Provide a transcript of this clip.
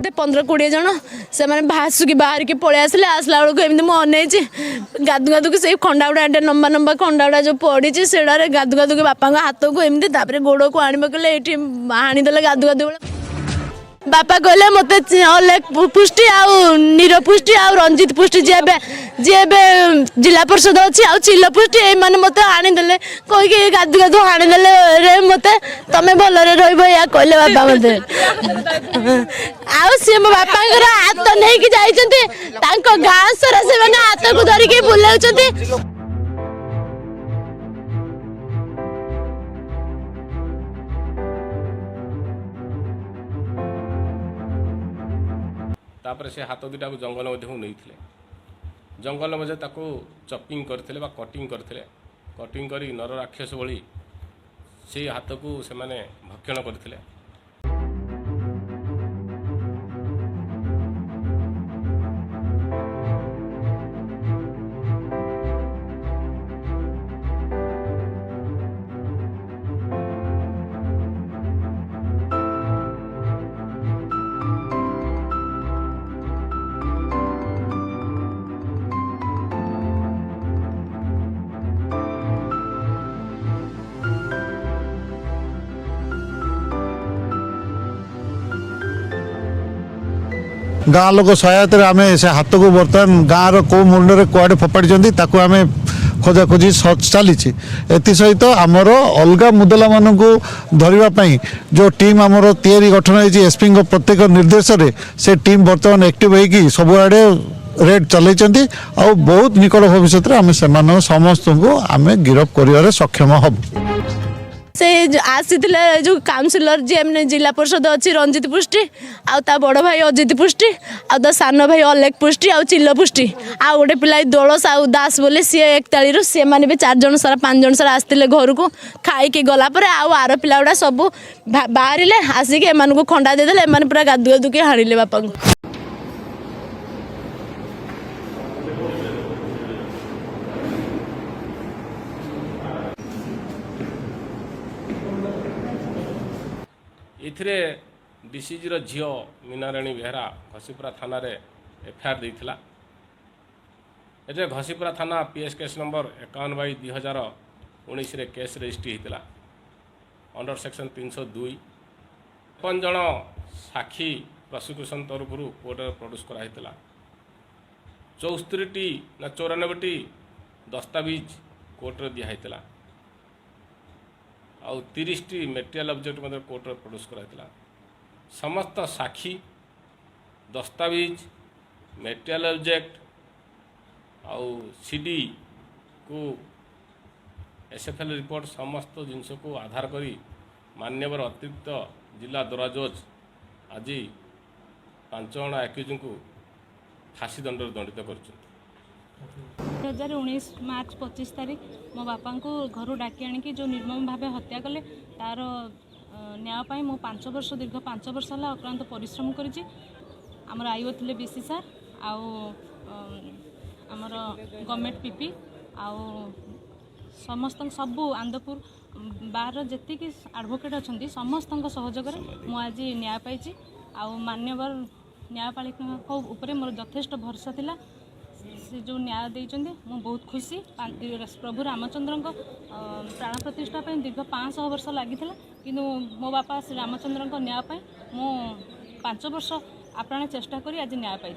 15-20 जन से भासुकी बाहर की पलि आसले आसला बेलू एमती मुझे अनईची गाधु गाधुक से खंडा गुड़ा एडे लंबा लंबा खंडा गुड़ा जो पड़ी से गाधु गाधुक बापा हाथ को एमती गोड़ को आने कहले ये हाणीदे गाधु गाधु बापा कहले मत अलेख पुष्टि नीर पुष्टि रंजित पुष्टि जी जिला परिषद अच्छी चिल पुष्टि ये मत हाणीदे कहीकि गाधु गाधु हाणीदे रे मत तमें भलरे रहा कहले बापा मत सी मो बापा हाथ नहीं जाइए गाँ सारा से हाथ को धरिकी बुलाऊँ तापर से हाथ दुटा को जंगल मध्य नहीं जंगल मध्य चपिंग करते कटिंग करते कटिंग कर नर राक्षस भली से हाथ को से भक्षण करते। गाँ लोक सहायता आम से हाथ को बर्तमान गाँव कौ मुंडे कुआड़े फोपाड़ी आम खोजा खोजी चली सहित आमर अलग मुदला मान धरवाई जो टीम आमर तैयारी गठन होती एसपी प्रत्येक निर्देश से टीम बर्तमान एक्टिव होगी सबुआड़े रेड चलती आ बहुत निकट भविष्य में आम से समस्त को आम गिरफ्त कर सक्षम हब से आसी जो काउनसिलर जी एम जिला परिषद अच्छी रंजित पुष्टि आ बड़ भाई अजित पुष्टि आ सान भाई अलेख पुष्टि आ चिल पुष्टि आ गोटे पिला दोलस आ दास बोले सी 41 सी मैंने भी 4 जन सारा 5 जन सारा आसते घर को खाई गलापर आर पिला गुड़ा सब बाहर आसिक एम को खंडा देदेले एम पूरा गाधु गाधुक हाणिले बापा को। इथिरे डीसीजी झील मीनाराणी बेहरा घसीपुरा थाना रे एफआईआर देइथिला। एजे घसीपुरा थाना पीएस केस नंबर 51/2019 रे केस रजिस्ट्री होता अंडर सेक्शन 302 55 जन साक्षी प्रोसिक्यूशन तरफ कोर्ट प्रोड्यूस कराइला 74टी ना 94टी दस्तावेज कोर्ट दिखाई आउ 30टी मेटेरियल ऑब्जेक्ट कोर्ट प्रोड्यूस कराइला समस्त साक्षी दस्तावेज मेटेरियल ऑब्जेक्ट आउ सीडी को एसएफएल रिपोर्ट समस्त जिनस को आधार करी मान्यवर अतिरिक्त जिला दौरा जज आज 5 जन एक्यूज को फांसी दंड दंडित कर 2019 मार्च 25 तारीख मो बापा को घर डाकी आनिकी जो निर्मम भाव हत्या कले तार न्याय मो 5 वर्ष दीर्घ 5 वर्ष है अक्रांत परिश्रम करी आमर आईओ थे बीसी सार आमर गवर्नमेंट पीपी आउ समस्त सबू आंदपुर बार जी एडवोकेट अच्छा समस्त सहयोग मु आज न्याय पाई आउ मान्यवर न्यायपालिका उपरे मोर यथेष्ट भरोसा थिला से जो न्याय देइचंदे मु बहुत खुशी प्रभु रामचंद्र प्राण प्रतिष्ठा दीर्घ 500 वर्ष लगी किंतु मो बापा श्री रामचंद्र न्याय मु 5 वर्ष आप्राण चेष्टा करी आज न्याय पाई।